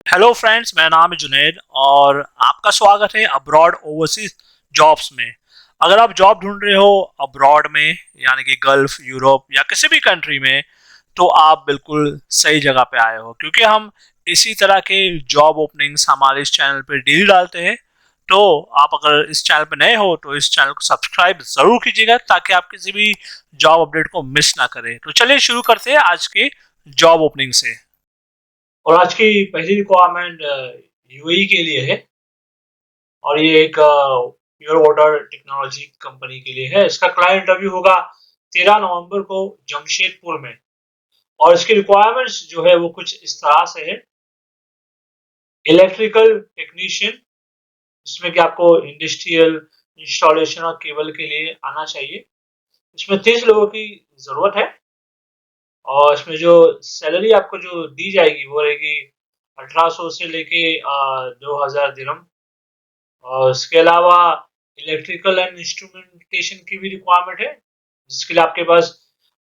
Hello friends, मेरा नाम है जुनैद और आपका स्वागत है अब्रॉड ओवरसीज जॉब्स में। अगर आप जॉब ढूंढ रहे हो अब्रॉड में, यानी कि गल्फ, यूरोप या किसी भी कंट्री में, तो आप बिल्कुल सही जगह पे आए हो, क्योंकि हम इसी तरह के जॉब ओपनिंग्स हमारे इस चैनल पे डेली डालते हैं। तो आप अगर इस चैनल पे नए हो तो इस चैनल को सब्सक्राइब जरूर कीजिएगा, ताकि आप किसी भी जॉब अपडेट को मिस ना करें। तो चलिए शुरू करते हैं आज के जॉब ओपनिंग से। और आज की पहली रिक्वायरमेंट यूएई के लिए है, और ये एक प्योर वाटर टेक्नोलॉजी कंपनी के लिए है। इसका क्लाइंट इंटरव्यू होगा 13 नवंबर को जमशेदपुर में। और इसकी रिक्वायरमेंट्स जो है वो कुछ इस तरह से है। इलेक्ट्रिकल टेक्नीशियन, जिसमें कि आपको इंडस्ट्रियल इंस्टॉलेशन और केबल के लिए आना चाहिए। इसमें 30 लोगों की जरूरत है, और इसमें जो सैलरी आपको जो दी जाएगी वो रहेगी 1800 से लेके 2000 दिरहम। और इसके अलावा इलेक्ट्रिकल एंड इंस्ट्रूमेंटेशन की भी रिक्वायरमेंट है, जिसके लिए आपके पास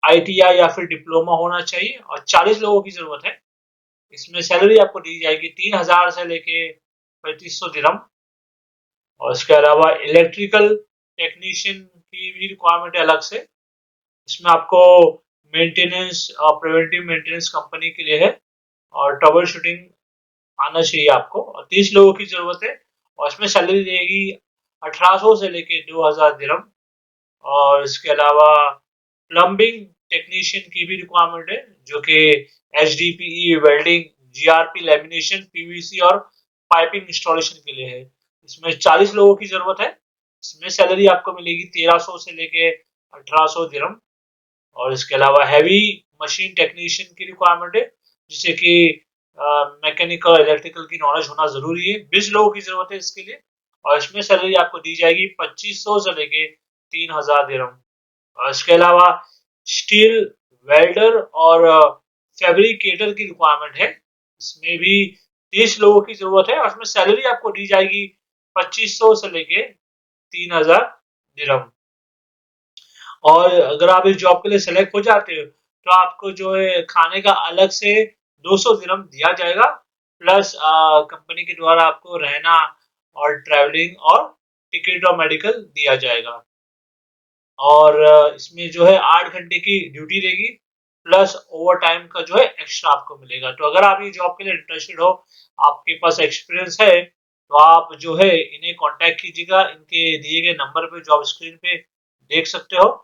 आईटीआई या फिर डिप्लोमा होना चाहिए, और 40 लोगों की जरूरत है। इसमें सैलरी आपको दी जाएगी 3000 से लेके 3500 दिरहम। और इसके अलावा इलेक्ट्रिकल टेक्नीशियन की भी रिक्वायरमेंट है अलग से। इसमें आपको मेंटेनेंस और प्रिवेंटिव मेंटेनेंस कंपनी के लिए है, और ट्रबल शूटिंग आना चाहिए आपको, और 30 लोगों की जरूरत है। और इसमें सैलरी रहेगी 1800 से लेके 2000 दिरहम। और इसके अलावा प्लम्बिंग टेक्नीशियन की भी रिक्वायरमेंट है, जो कि HDPE, welding, GRP, lamination, PVC और पाइपिंग इंस्टॉलेशन के लिए है। इसमें 40 लोगों की जरूरत है। इसमें सैलरी आपको मिलेगी 1300 से लेके 1800 दिरहम। और इसके अलावा हैवी मशीन टेक्नीशियन की रिक्वायरमेंट है, जिससे कि मैकेनिकल इलेक्ट्रिकल की नॉलेज होना जरूरी है। 20 लोगों की जरूरत है इसके लिए। और इसमें सैलरी आपको दी जाएगी 2500 से लेके 3000 दिरहम। और इसके अलावा स्टील वेल्डर और फैब्रिकेटर की रिक्वायरमेंट है। इसमें भी 30 लोगों की जरूरत है, और इसमें सैलरी आपको दी जाएगी 2500 से लेके 3000 दिरहम। और अगर आप इस जॉब के लिए सेलेक्ट हो जाते हो, तो आपको जो है खाने का अलग से 200 दिरहम दिया जाएगा, प्लस कंपनी के द्वारा आपको रहना और ट्रैवलिंग और टिकट और मेडिकल दिया जाएगा। और इसमें जो है 8 घंटे की ड्यूटी रहेगी, प्लस ओवर टाइम का जो है एक्स्ट्रा आपको मिलेगा। तो अगर आप ये जॉब के लिए इंटरेस्टेड हो, आपके पास एक्सपीरियंस है, तो आप जो है इन्हें कांटेक्ट कीजिएगा। इनके दिए गए नंबर पे जॉब स्क्रीन पे देख सकते हो,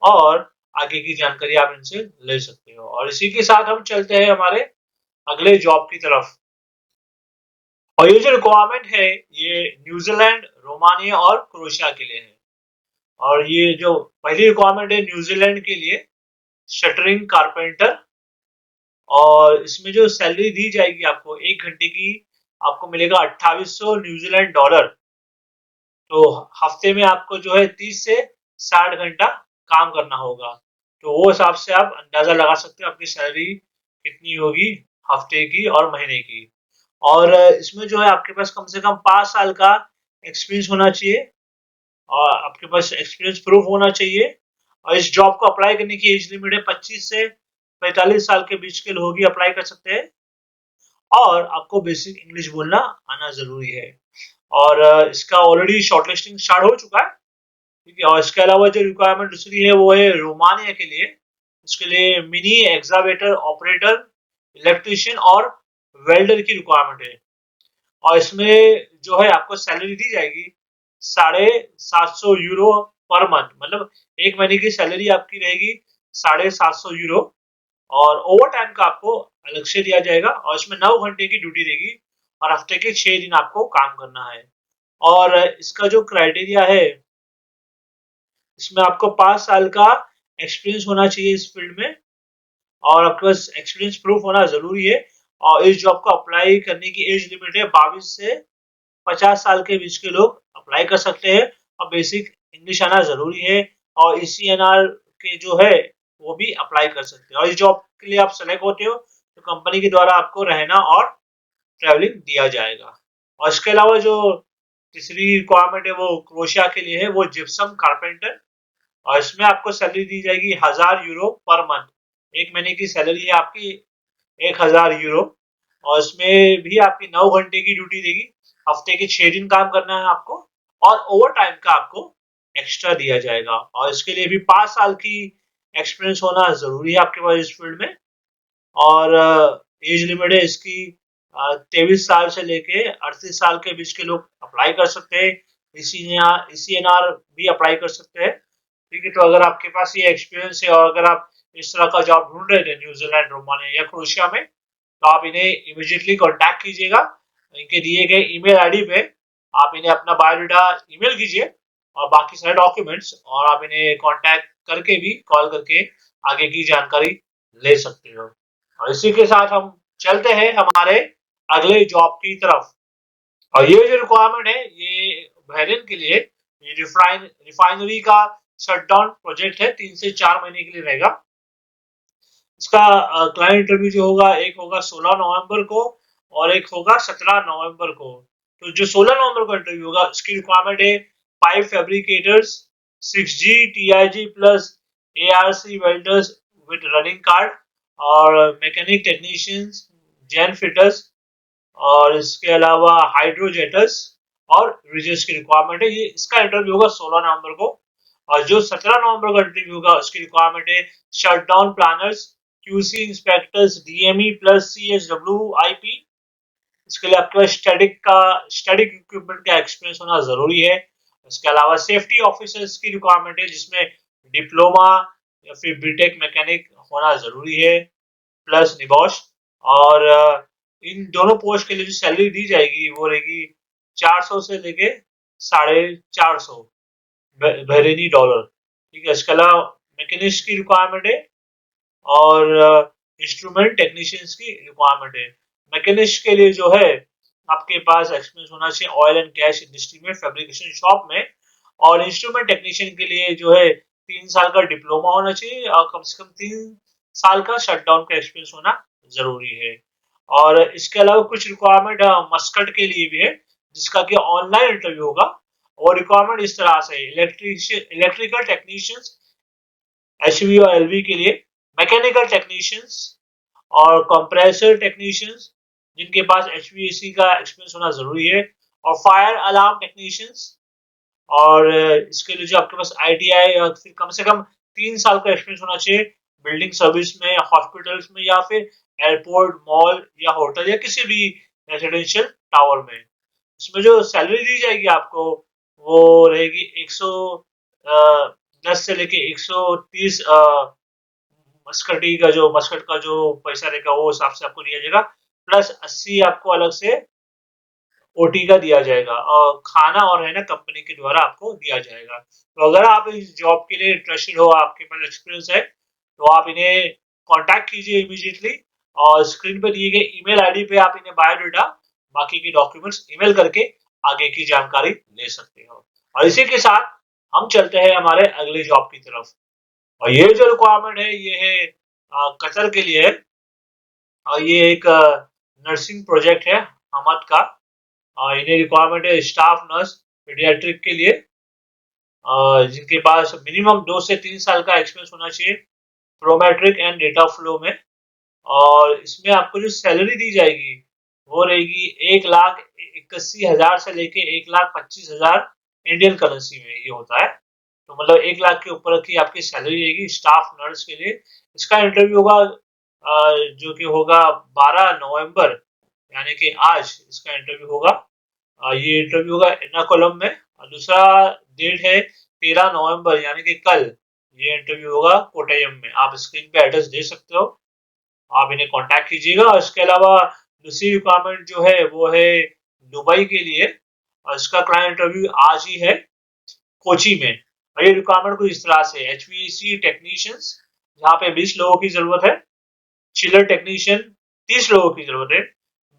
और आगे की जानकारी आप इनसे ले सकते हो। और इसी के साथ हम चलते हैं हमारे अगले जॉब की तरफ। और ये जो रिक्वायरमेंट है, ये न्यूजीलैंड, रोमानिया और क्रोएशिया के लिए है। और ये जो पहली रिक्वायरमेंट है न्यूजीलैंड के लिए, शटरिंग कारपेंटर। और इसमें जो सैलरी दी जाएगी आपको 1 घंटे की, आपको मिलेगा 2800 न्यूजीलैंड डॉलर। तो हफ्ते में आपको जो है 30 से 60 घंटा काम करना होगा। तो वो हिसाब से आप अंदाजा लगा सकते हो आपकी सैलरी कितनी होगी हफ्ते की और महीने की। और इसमें जो है आपके पास कम से कम 5 साल का एक्सपीरियंस होना चाहिए, और आपके पास एक्सपीरियंस प्रूफ होना चाहिए। और इस जॉब को अप्लाई करने की एज लिमिट है 25 से 45 साल के बीच के लोग ही अप्लाई कर सकते हैं, और आपको बेसिक इंग्लिश बोलना आना जरूरी है। और इसका ऑलरेडी शॉर्टलिस्टिंग स्टार्ट हो चुका है, ठीक है। और इसके अलावा जो रिक्वायरमेंट दूसरी है वो है रोमानिया के लिए। इसके लिए मिनी एग्जावेटर ऑपरेटर, इलेक्ट्रिशियन और वेल्डर की रिक्वायरमेंट है। और इसमें जो है आपको सैलरी दी जाएगी 750 यूरो पर मंथ, मतलब एक महीने की सैलरी आपकी रहेगी 750 यूरो। और ओवर टाइम का आपको अलग से दिया जाएगा, और इसमें 9 घंटे की ड्यूटी रहेगी, और हफ्ते के 6 दिन आपको काम करना है। और इसका जो क्राइटेरिया है, इसमें आपको 5 साल का एक्सपीरियंस होना चाहिए इस फील्ड में, और आपके पास एक्सपीरियंस प्रूफ होना जरूरी है। और इस जॉब को अप्लाई करने की एज लिमिट है 22 से 50 साल के बीच के लोग अप्लाई कर सकते हैं, और बेसिक इंग्लिश आना जरूरी है। और ईसीएनआर के जो है वो भी अप्लाई कर सकते हैं। और इस जॉब के लिए आप सेलेक्ट होते हो, तो कंपनी के द्वारा आपको रहना और ट्रैवलिंग दिया जाएगा। और इसके अलावा जो तीसरी रिक्वायरमेंट है वो क्रोशिया के लिए है, वो जिप्सम कारपेंटर। और इसमें आपको सैलरी दी जाएगी 1000 यूरो पर मंथ। एक महीने की सैलरी है आपकी 1000 यूरो। और इसमें भी आपकी 9 घंटे की ड्यूटी देगी, हफ्ते के 6 दिन काम करना है आपको, और ओवर टाइम का आपको एक्स्ट्रा दिया जाएगा। और इसके लिए भी 5 साल की एक्सपीरियंस होना जरूरी है आपके पास इस फील्ड में। और एज लिमिट है इसकी 23 साल से लेके 38 साल के बीच के लोग अप्लाई कर सकते हैं। ECNR भी अप्लाई कर सकते हैं। ठीक है, तो अगर आपके पास ये एक्सपीरियंस है और अगर आप इस तरह का जॉब ढूंढ रहे थे न्यूजीलैंड, रोमानिया या क्रोएशिया में, तो आप इन्हें इमीडिएटली कांटेक्ट कीजिएगा। इनके दिए गए ईमेल आईडी पे आप इन्हें अपना बायोडाटा ईमेल कीजिए और बाकी सारे डॉक्यूमेंट्स, और आप इन्हें कांटेक्ट करके भी, कॉल करके आगे की जानकारी ले सकते हो। और इसी के साथ हम चलते हैं हमारे अगले जॉब की तरफ। और ये जो रिक्वायरमेंट है ये बहरीन के लिए, ये रिफाइनरी का शटडाउन प्रोजेक्ट है, 3 से 4 महीने के लिए रहेगा। इसका क्लाइंट इंटरव्यू जो होगा, एक होगा 16 नवंबर को और एक होगा 17 नवंबर को। तो जो 16 नवंबर को इंटरव्यू होगा उसकी रिक्वायरमेंट है 5 fabricators, 6G TIG plus ARC welders with running card, और मैकेनिक टेक्नीशियंस, जैन फिटर्स, और इसके अलावा हाइड्रोजेटर्स और रिजर्स की रिक्वायरमेंट है। ये इसका इंटरव्यू होगा 16 नवंबर को। और जो 17 नवंबर का इंटरव्यू होगा उसकी रिक्वायरमेंट है shutdown planners, QC inspectors, DME plus CHWIP। इसके लिए आपके पास स्टैटिक इक्विपमेंट का एक्सपीरियंस होना जरूरी है। इसके अलावा सेफ्टी ऑफिसर्स की रिक्वायरमेंट है जिसमें डिप्लोमा या फिर बीटेक मैकेनिक होना जरूरी है, प्लस निबॉश। और इन दोनों पोस्ट के लिए जो सैलरी दी जाएगी वो रहेगी 400 से लेके 450 बहरीनी डॉलर। ठीक है, इसके अलावा मैकेनिस्ट की रिक्वायरमेंट है और इंस्ट्रूमेंट टेक्नीशियंस की रिक्वायरमेंट है। मैकेनिस्ट के लिए जो है आपके पास एक्सपीरियंस होना चाहिए ऑयल एंड गैस इंडस्ट्री में, फैब्रिकेशन शॉप में। और इंस्ट्रूमेंट टेक्नीशियन के लिए जो है 3 साल का डिप्लोमा होना चाहिए और कम से कम 3 साल का शटडाउन का एक्सपीरियंस होना जरूरी है। और इसके अलावा कुछ रिक्वायरमेंट मस्कट के लिए भी है जिसका कि ऑनलाइन इंटरव्यू होगा। और रिक्वायरमेंट इस तरह से इलेक्ट्रिकल टेक्नीशियंस HV और LV के लिए, मैकेनिकल टेक्नीशियंस और कंप्रेसर टेक्नीशियंस जिनके पास HVAC का एक्सपीरियंस होना जरूरी है, और फायर अलार्म टेक्नीशियंस। और इसके लिए जो आपके पास ITI और फिर कम से कम 3 साल का एक्सपीरियंस होना चाहिए बिल्डिंग सर्विस में, हॉस्पिटल्स में, या फिर एयरपोर्ट, मॉल या होटल या किसी भी रेजिडेंशियल टावर में। इसमें जो सैलरी दी जाएगी आपको वो रहेगी 110 से लेके 130 मस्कट का जो पैसा रहेगा वो हिसाब से आपको दिया जाएगा, प्लस 80 आपको अलग से OT का दिया जाएगा, और खाना और है ना कंपनी के द्वारा आपको दिया जाएगा। तो अगर आप इस जॉब के लिए इंटरेस्टेड हो, आपके पास एक्सपीरियंस है, तो आप इन्हें कांटेक्ट कीजिए इमीडिएटली, और स्क्रीन पर दिए गए ईमेल आईडी पे आप इन्हें बायोडाटा, बाकी की डॉक्यूमेंट्स ईमेल करके आगे की जानकारी ले सकते हो। और इसी के साथ हम चलते हैं हमारे अगले जॉब की तरफ। और ये जो रिक्वायरमेंट है ये है कतर के लिए है। और ये एक नर्सिंग प्रोजेक्ट है हमद का। इन्हें रिक्वायरमेंट है स्टाफ नर्स पीडियाट्रिक के लिए, जिनके पास मिनिमम 2 से 3 साल का एक्सपीरियंस होना चाहिए प्रोमेट्रिक एंड डेटा फ्लो में। और इसमें आपको जो सैलरी दी जाएगी वो रहेगी 1,81,000 से लेके 1,25,000 इंडियन करेंसी में ये होता है। तो मतलब 1 लाख के ऊपर की आपकी सैलरी रहेगी स्टाफ नर्स के लिए। इसका इंटरव्यू होगा जो कि होगा 12 नवंबर, यानी कि आज इसका इंटरव्यू होगा। ये इंटरव्यू होगा एर्नाकुलम में। और दूसरा डेट है 13 नवंबर यानी कि कल, ये इंटरव्यू होगा कोट्टयम में। आप स्क्रीन पे एड्रेस दे सकते हो, आप इन्हें कांटेक्ट कीजिएगा। और इसके अलावा दूसरी रिक्वायरमेंट जो है वो है दुबई के लिए, और इसका क्लाइंट इंटरव्यू आज ही है कोची में। और ये रिक्वायरमेंट कुछ इस तरह से HVAC टेक्नीशियंस जहाँ पे 20 लोगों की जरूरत है, चिलर टेक्नीशियन 30 लोगों की जरूरत है,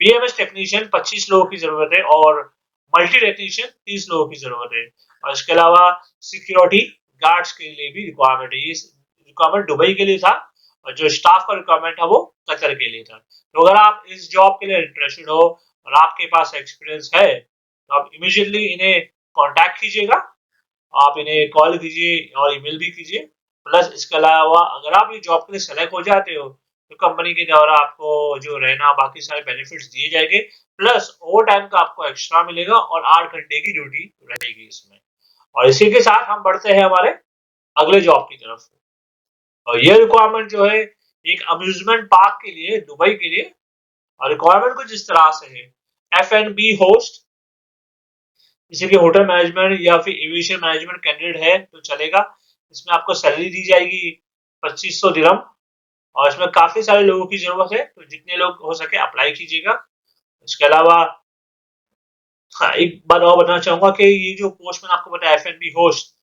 BMS टेक्नीशियन 25 लोगों की जरूरत है, और मल्टी टेक्नीशियन 30 लोगों की जरूरत है। और इसके अलावा सिक्योरिटी गार्ड्स के लिए भी रिक्वायरमेंट है। ये रिक्वायरमेंट दुबई के लिए था और जो स्टाफ का रिक्वायरमेंट था वो कतर के लिए था। तो अगर आप इस जॉब के लिए इंटरेस्टेड हो और आपके पास एक्सपीरियंस है तो आप इमीडिएटली इन्हें कांटेक्ट कीजिएगा। आप इन्हें कॉल कीजिए और ईमेल भी कीजिए। प्लस इसके अलावा अगर आप ये जॉब के लिए सेलेक्ट हो जाते हो तो कंपनी के द्वारा आपको जो रहना बाकी सारे बेनिफिट्स दिए जाएंगे, प्लस ओवर टाइम का आपको एक्स्ट्रा मिलेगा और 8 घंटे की ड्यूटी रहेगी इसमें। और इसी के साथ हम बढ़ते हैं हमारे अगले जॉब की तरफ। और ये रिक्वायरमेंट जो है एक अम्यूजमेंट पार्क के लिए, दुबई के लिए। और रिक्वायरमेंट कुछ इस तरह से है, F&B होस्ट, जैसे कि होटल मैनेजमेंट या फिर एविएशन मैनेजमेंट कैंडिडेट है तो चलेगा। इसमें आपको सैलरी दी जाएगी 2500 दिरहम। और इसमें काफी सारे लोगों की जरूरत है, तो जितने लोग हो सके अप्लाई कीजिएगा। इसके अलावा हाँ, एक बात और बताना चाहूंगा कि ये जो पोस्ट मैंने आपको बताया F&B होस्ट,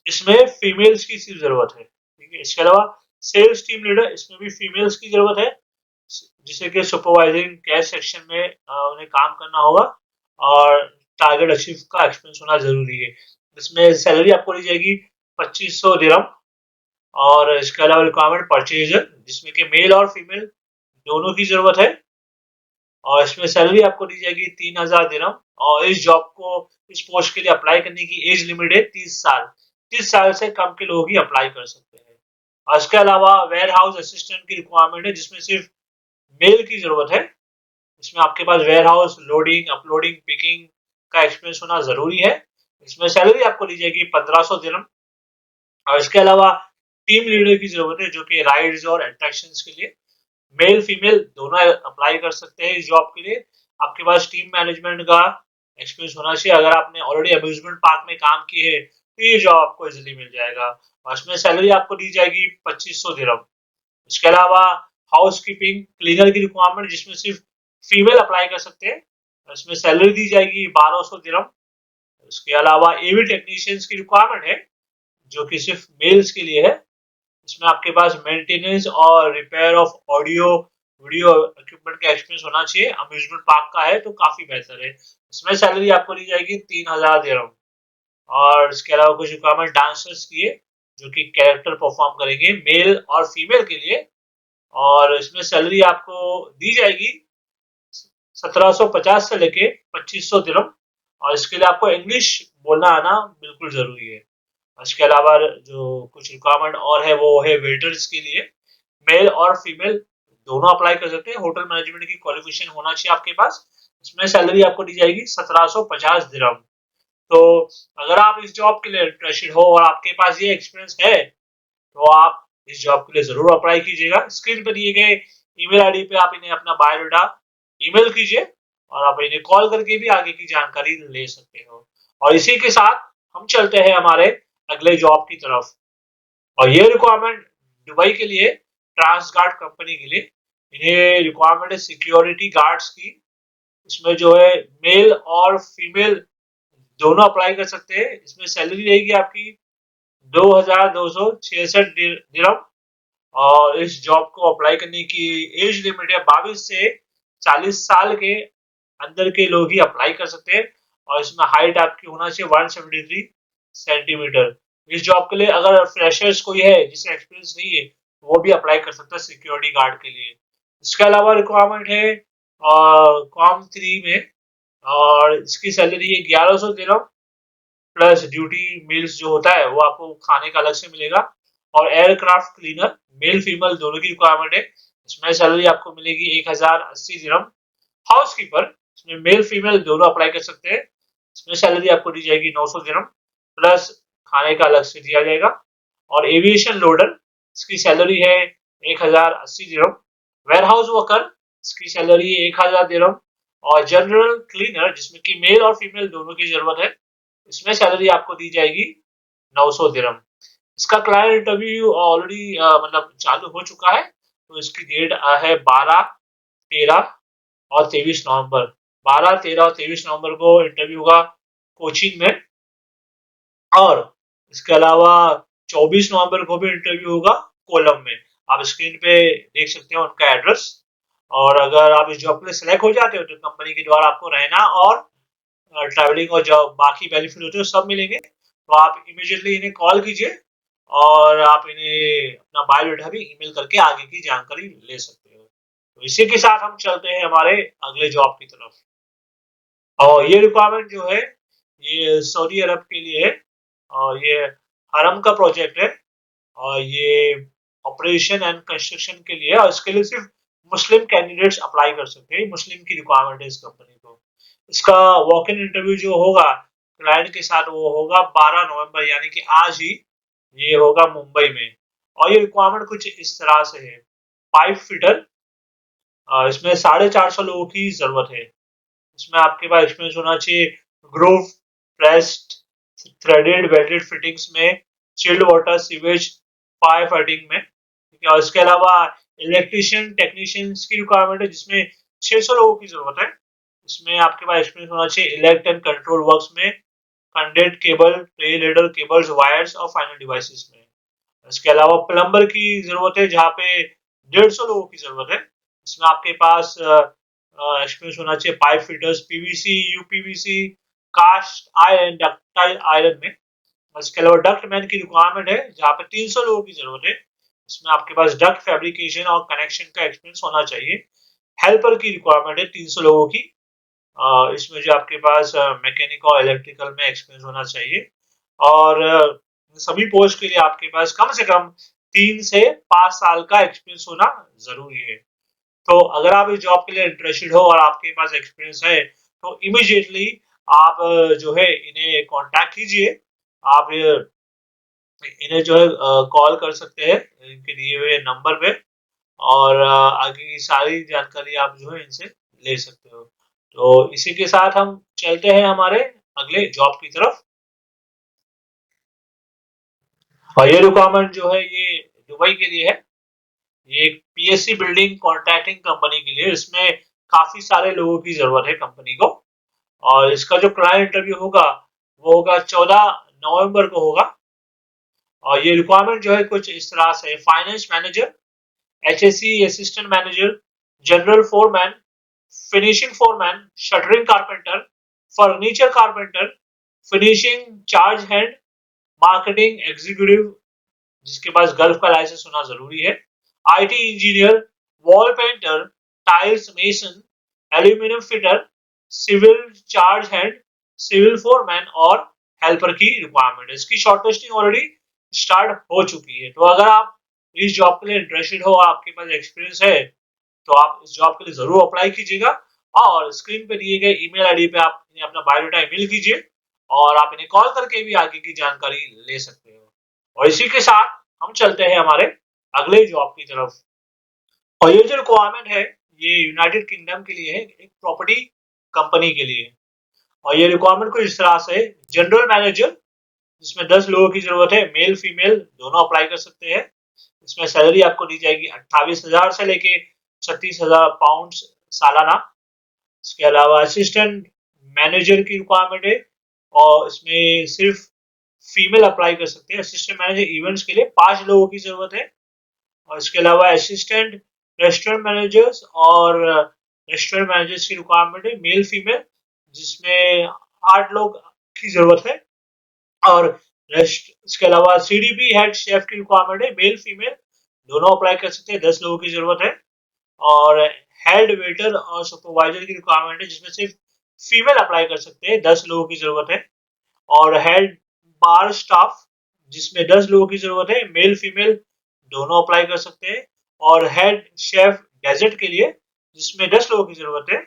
इसमें फीमेल्स की सिर्फ जरूरत है, ठीक है। इसके अलावा सेल्स टीम लीडर, इसमें भी फीमेल्स की जरूरत है, जिसे कि सुपरवाइजिंग कैश सेक्शन में उन्हें काम करना होगा और टारगेट अचीव का एक्सपीरियंस होना जरूरी है। इसमें सैलरी आपको दी जाएगी 2500 दिरहम। और इसके अलावा रिक्वायरमेंट परचेजर, जिसमें कि मेल और फीमेल दोनों की जरूरत है। और इसमें सैलरी आपको दी जाएगी 3000 दिरहम। और इस जॉब को, इस पोस्ट के लिए अप्लाई करने की एज लिमिट है 30 साल। 30 साल से कम के लोग ही अप्लाई कर सकते हैं। और इसके अलावा वेयर हाउस असिस्टेंट की रिक्वायरमेंट है, जिसमें सिर्फ मेल की जरूरत है। इसमें आपके पास warehouse loading, uploading, picking का एक्सपीरियंस होना जरूरी है। इसमें सैलरी आपको दी जाएगी 1500 दिरहम। और इसके अलावा टीम लीडर की जरूरत है, जो कि राइड्स और अट्रैक्शंस के लिए मेल फीमेल दोनों अप्लाई कर सकते हैं इस जॉब के लिए। आपके पास टीम मैनेजमेंट का एक्सपीरियंस होना चाहिए। अगर आपने ऑलरेडी अम्यूजमेंट पार्क में काम किए है तो ये जॉब आपको इजिली मिल जाएगा। और इसमें सैलरी आपको दी जाएगी 2500 दिरहम। इसके अलावा हाउस कीपिंग क्लीनर की रिक्वायरमेंट, जिसमें सिर्फ फीमेल अप्लाई कर सकते हैं। इसमें सैलरी दी जाएगी 1200 दिरहम। इसके अलावा एवी टेक्नीशियंस की रिक्वायरमेंट है, जो कि सिर्फ मेल्स के लिए है। इसमें आपके पास मेंटेनेंस और repair of audio video equipment का एक्सपीरियंस होना चाहिए। अम्यूजमेंट पार्क का है तो काफी बेहतर है। इसमें सैलरी आपको दी जाएगी 3000 दिरहम। और इसके अलावा कुछ रिक्वायरमेंट डांसर्स की है, जो कि कैरेक्टर परफॉर्म करेंगे मेल और फीमेल के लिए। और इसमें सैलरी आपको दी जाएगी 1750 से लेके 2500 दिरहम। और इसके लिए आपको इंग्लिश बोलना आना बिल्कुल जरूरी है। इसके अलावा जो कुछ रिक्वायरमेंट और है वो है वेटर्स के लिए, मेल और फीमेल दोनों अप्लाई कर सकते हैं। होटल मैनेजमेंट की क्वालिफिकेशन होना चाहिए आपके पास। इसमें सैलरी आपको दी जाएगी 1750 दिरहम। तो अगर आप इस जॉब के लिए इंटरेस्टेड हो और आपके पास ये एक्सपीरियंस है, तो आप इस जॉब के लिए जरूर अप्लाई कीजिएगा। स्क्रीन पर दिए गए ईमेल आईडी पे आप इन्हें अपना बायोडाटा ईमेल कीजिए और आप इन्हें कॉल करके भी आगे की जानकारी ले सकते हो। और इसी के साथ हम चलते हैं हमारे अगले जॉब की तरफ। और ये रिक्वायरमेंट दुबई के लिए, ट्रांसगार्ड कंपनी के लिए। इन्हें रिक्वायरमेंट है सिक्योरिटी गार्ड्स की। इसमें जो है मेल और फीमेल दोनों अप्लाई कर सकते हैं। इसमें सैलरी रहेगी आपकी 2266 दिरहम। और इस जॉब को अप्लाई करने की एज लिमिट है 22 से 40 साल के अंदर के लोग ही अप्लाई कर सकते हैं। और इसमें हाइट आपकी होना चाहिए 173 सेंटीमीटर। इस जॉब के लिए अगर फ्रेशर्स कोई है जिसे एक्सपीरियंस नहीं है, वो भी अप्लाई कर सकता है सिक्योरिटी गार्ड के लिए। इसके अलावा रिक्वायरमेंट है कॉम 3 में। और इसकी सैलरी है 1100 दिरहम, प्लस ड्यूटी मील्स जो होता है वो आपको खाने का अलग से मिलेगा। और एयरक्राफ्ट क्लीनर मेल फीमेल दोनों की रिक्वायरमेंट है। इसमें सैलरी आपको मिलेगी 1080 दिरहम। हाउस कीपर, इसमें मेल फीमेल दोनों अप्लाई कर सकते हैं। इसमें सैलरी आपको दी जाएगी 900 दिरहम, प्लस खाने का अलग से दिया जाएगा। और एविएशन लोडर, इसकी सैलरी है 1080 दिरहम। वेयर हाउस वर्कर, इसकी सैलरी है 1000 दिरहम। और जनरल क्लीनर, जिसमें कि मेल और फीमेल दोनों की जरूरत है, इसमें सैलरी आपको दी जाएगी 900 दिरहम। इसका क्लाइंट इंटरव्यू ऑलरेडी मतलब चालू हो चुका है। तो इसकी डेट है 12, 13 और 23 नवंबर। 12, 13 और 23 नवंबर को इंटरव्यू होगा कोचिन में। और इसके अलावा 24 नवंबर को भी इंटरव्यू होगा कोलम में। आप स्क्रीन पे देख सकते हो उनका एड्रेस। और अगर आप इस जॉब के लिए सिलेक्ट हो जाते हो तो कंपनी के द्वारा आपको रहना और ट्रैवलिंग और जो बाकी बेनिफिट होते हैं सब मिलेंगे। तो आप इमीडिएटली इन्हें कॉल कीजिए और आप इन्हें अपना बायोडाटा भी ईमेल करके आगे की जानकारी ले सकते हो। तो इसी के साथ हम चलते हैं हमारे अगले जॉब की तरफ। और ये रिक्वायरमेंट जो है ये सऊदी अरब के लिए है। और ये हरम का प्रोजेक्ट है। और ये ऑपरेशन एंड कंस्ट्रक्शन के लिए, और इसके लिए सिर्फ मुस्लिम कैंडिडेट्स अप्लाई कर सकते हैं। मुस्लिम की रिक्वायरमेंट है इस कंपनी को। इसका वॉक इन इंटरव्यू जो होगा क्लाइंट के साथ वो होगा 12 नवंबर, यानी कि आज ही ये होगा मुंबई में। और ये रिक्वायरमेंट कुछ इस तरह से है। पाइप फिटर, इसमें 450 लोगों की जरूरत है। इसमें आपके पास एक्सपीरियंस होना चाहिए groove, pressed, threaded, welded fittings में, chilled water, sewage, fire fighting में। ठीक है, और इसके अलावा इलेक्ट्रिशियन, टेक्नीशियंस की रिक्वायरमेंट है जिसमें 600 लोगों की जरूरत है। इसमें आपके पास एक्सपीरियंस होना चाहिए इलेक्ट एंड कंट्रोल वर्क्स में, conduit cable, tray ladder cables, wires और फाइनल डिवाइसेस में। इसके अलावा प्लम्बर की जरूरत है जहाँ पे 150 लोगों की जरूरत है। इसमें आपके पास एक्सपीरियंस होना चाहिए pipe fitters, PVC, UPVC, cast iron, ductile iron में। इसके अलावा डक्ट मैन की रिक्वायरमेंट है जहाँ पे 300 लोगों की जरूरत है। इसमें आपके पास डक्ट फैब्रिकेशन और कनेक्शन का एक्सपीरियंस होना चाहिए। हेल्पर की रिक्वायरमेंट है 300 लोगों की। इसमें जो आपके पास मैकेनिकल और इलेक्ट्रिकल में एक्सपीरियंस होना चाहिए। और सभी पोस्ट के लिए आपके पास कम से कम 3 से 5 साल का एक्सपीरियंस होना जरूरी है। तो अगर आप इस जॉब के लिए इंटरेस्टेड हो और आपके पास एक्सपीरियंस है तो इमीडिएटली आप जो है इन्हें कांटेक्ट कीजिए। आप इन्हें जो है कॉल कर सकते हैं इनके दिए हुए नंबर पे, और आगे की सारी जानकारी आप जो है इनसे ले सकते हो। तो इसी के साथ हम चलते हैं हमारे अगले जॉब की तरफ। और ये रिक्वायरमेंट जो है ये दुबई के लिए है। ये एक पीएससी बिल्डिंग कॉन्ट्रैक्टिंग कंपनी के लिए, इसमें काफी सारे लोगों की जरूरत है कंपनी को। और इसका जो क्लाइंट इंटरव्यू होगा वो होगा 14 नवंबर को होगा। और ये रिक्वायरमेंट जो है कुछ इस तरह से, finance manager, HSC assistant manager, general foreman, finishing foreman, shuttering carpenter, furniture carpenter, finishing charge hand, marketing executive जिसके पास गल्फ का लाइसेंस होना जरूरी है, IT engineer, wall painter, tiles mason, aluminium fitter, civil charge hand, civil foreman और helper की requirement है। इसकी शॉर्टलिस्टिंग ऑलरेडी स्टार्ट हो चुकी है। तो अगर आप इस जॉब के लिए इंटरेस्टेड हो, आपके पास एक्सपीरियंस है, तो आप इस जॉब के लिए जरूर अप्लाई कीजिएगा। और स्क्रीन पे दिए गए ईमेल आईडी पे आप इन्हें अपना बायोडाटा ईमेल कीजिए, और आप इन्हें कॉल करके भी आगे की जानकारी ले सकते हो। और इसी के साथ हम चलते हैं हमारे अगले जॉब की तरफ। और ये जो रिक्वायरमेंट है ये यूनाइटेड किंगडम के लिए है, एक प्रॉपर्टी कंपनी के लिए। और ये रिक्वायरमेंट कुछ इस तरह से, जनरल मैनेजर जिसमें 10 लोगों की जरूरत है, मेल फीमेल दोनों अप्लाई कर सकते हैं। इसमें सैलरी आपको दी जाएगी 28,000 से लेके 36,000 पाउंड सालाना। इसके अलावा असिस्टेंट मैनेजर की रिक्वायरमेंट है, और इसमें सिर्फ फीमेल अप्लाई कर सकते हैं। असिस्टेंट मैनेजर इवेंट्स के लिए 5 लोगों की जरूरत है। और इसके अलावा असिस्टेंट रेस्टोरेंट मैनेजर्स और रेस्टोरेंट मैनेजर्स की रिक्वायरमेंट है, मेल फीमेल, जिसमें 8 लोग की जरूरत है। और इसके अलावा सीडीपी हेड शेफ की रिक्वायरमेंट है, मेल फीमेल दोनों अप्लाई कर सकते हैं, 10 लोगों की जरूरत है। और हेड वेटर और सुपरवाइजर की रिक्वायरमेंट है जिसमें सिर्फ फीमेल अप्लाई कर सकते हैं, 10 लोगों की जरूरत है। और हेड बार स्टाफ जिसमें 10 लोगों की जरूरत है, मेल फीमेल दोनों अप्लाई कर सकते हैं। और हेड शेफ डेजर्ट के लिए जिसमें 10 लोगों की जरूरत है,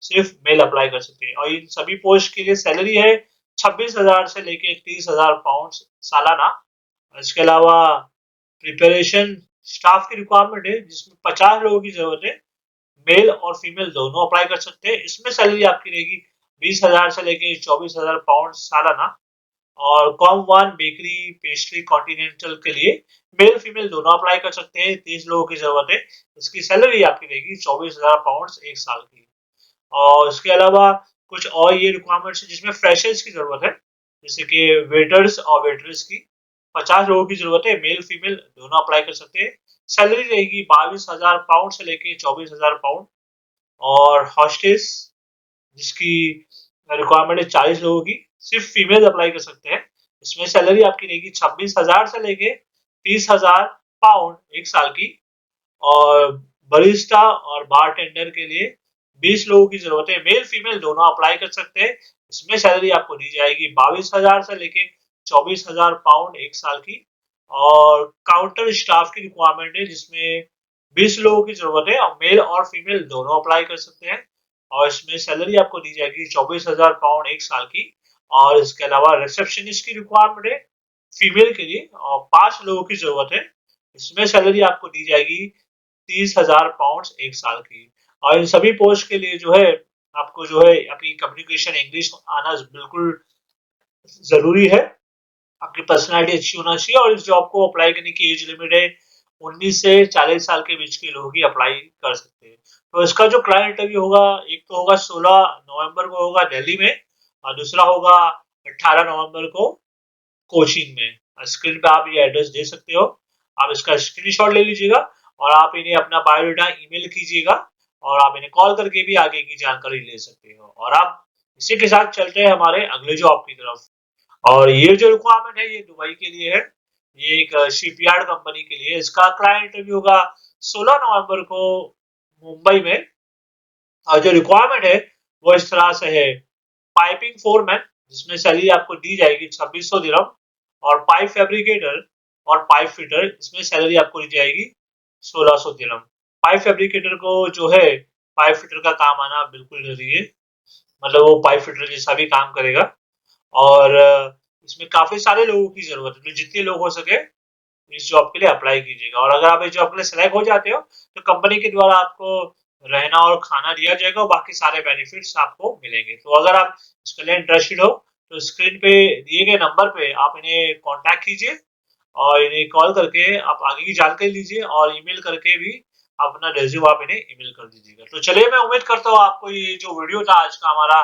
सिर्फ मेल अप्लाई कर सकते हैं। और इन सभी पोस्ट के लिए सैलरी है 26,000 से लेके 30,000 पाउंड सालाना। इसके अलावा प्रिपरेशन स्टाफ की रिक्वायरमेंट है जिसमें 50 लोगों की जरूरत है, मेल और फीमेल दोनों अप्लाई कर सकते हैं। इसमें सैलरी आपकी रहेगी 20,000 से लेके 24,000 पाउंड सालाना। और com one bakery pastry continental के लिए मेल फीमेल दोनों अप्लाई कर सकते हैं, 30 लोगों की जरूरत है। इसकी सैलरी आपकी रहेगी 24,000 पाउंड एक साल की। और इसके अलावा कुछ और ये रिक्वायरमेंट्स है जिसमें फ्रेशर्स की जरूरत है, जैसे कि वेटर्स और वेटर्स की 50 लोगों की जरूरत है, मेल फीमेल दोनों अप्लाई कर सकते हैं। सैलरी रहेगी 22,000 पाउंड से लेके 24,000 पाउंड। और हॉस्टेस जिसकी रिक्वायरमेंट है 40 लोगों की, सिर्फ फीमेल अप्लाई कर सकते हैं। इसमें सैलरी आपकी रहेगी 26,000 से लेके 30,000 पाउंड एक साल की। और बरिस्टा और बार टेंडर के लिए 20 लोगों की जरूरत है, मेल फीमेल दोनों अप्लाई कर सकते हैं। इसमें सैलरी आपको दी जाएगी 22,000 से लेके 24,000 पाउंड एक साल की। और काउंटर स्टाफ की रिक्वायरमेंट है जिसमें 20 लोगों की जरूरत है और मेल और फीमेल दोनों अप्लाई कर सकते हैं। और इसमें सैलरी आपको दी जाएगी 24,000 पाउंड 1 साल की। और इसके अलावा रिसेप्शनिस्ट की रिक्वायरमेंट है फीमेल के लिए और 5 लोगों की जरूरत है। इसमें सैलरी आपको दी जाएगी 30,000 पाउंड 1 साल की। और इन सभी पोस्ट के लिए जो है आपको जो है अपनी कम्युनिकेशन इंग्लिश आना बिल्कुल जरूरी है। आपकी पर्सनैलिटी अच्छी होना चाहिए और इस जॉब को अप्लाई करने की एज लिमिट है 19 से 40 साल के बीच के लोग ही अप्लाई कर सकते हैं। तो इसका जो क्लाइंट इंटरव्यू होगा, एक तो होगा 16 नवंबर को होगा दिल्ली में और दूसरा होगा 18 नवंबर को कोचिंग में। स्क्रीन पे आप ये एड्रेस दे सकते हो, आप इसका स्क्रीनशॉट ले लीजिएगा और आप इन्हें अपना बायोडाटा ईमेल कीजिएगा और आप इन्हें कॉल करके भी आगे की जानकारी ले सकते हो। और आप इसी के साथ चलते हैं हमारे अगले जॉब की तरफ। और ये जो रिक्वायरमेंट है ये दुबई के लिए है, ये एक शिपयार्ड कंपनी के लिए। इसका क्लाइंट इंटरव्यू होगा 16 नवंबर को मुंबई में। और जो रिक्वायरमेंट है वो इस तरह से है, पाइपिंग फोरमैन जिसमें सैलरी आपको दी जाएगी 2600 दिरहम। और पाइप फैब्रिकेटर और पाइप फिटर इसमें सैलरी आपको दी जाएगी 1600 दिरहम। पाइप फैब्रिकेटर को जो है पाइप फिटर का काम आना बिल्कुल जरूरी है, मतलब वो पाइप फिटर जैसा भी काम करेगा। और इसमें काफी सारे लोगों की जरूरत है, तो जितने लोग हो सके इस जॉब के लिए अप्लाई कीजिएगा। और अगर आप इस जॉब के लिए सिलेक्ट हो जाते हो तो कंपनी के द्वारा आपको रहना और खाना दिया जाएगा और बाकी सारे बेनिफिट्स आपको मिलेंगे। तो अगर आप इसके लिए इंटरेस्टेड हो तो स्क्रीन पे दिए गए नंबर पे आप इन्हें कांटेक्ट कीजिए और इन्हें कॉल करके आप आगे की जानकारी लीजिए और ईमेल करके भी अपना रिज्यूम आप इन्हें ईमेल कर दीजिएगा। तो चलिए, मैं उम्मीद करता हूँ आपको ये जो वीडियो था आज का हमारा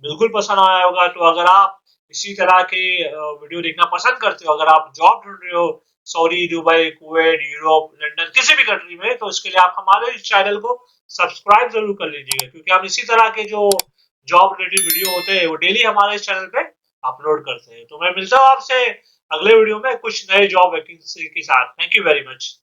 बिल्कुल पसंद आया होगा। तो अगर आप इसी तरह के वीडियो देखना पसंद करते हो, अगर आप जॉब ढूंढ रहे हो Saudi, Dubai, Kuwait, Europe, London, किसी भी कंट्री में, तो इसके लिए आप हमारे इस चैनल को सब्सक्राइब जरूर कर लीजिएगा, क्योंकि हम इसी तरह के जो जॉब रिलेटेड वीडियो होते हैं वो डेली हमारे इस चैनल पे अपलोड करते हैं। तो मैं मिलता हूँ आपसे अगले वीडियो में कुछ नए जॉब वैकेंसी के साथ। Thank you very much.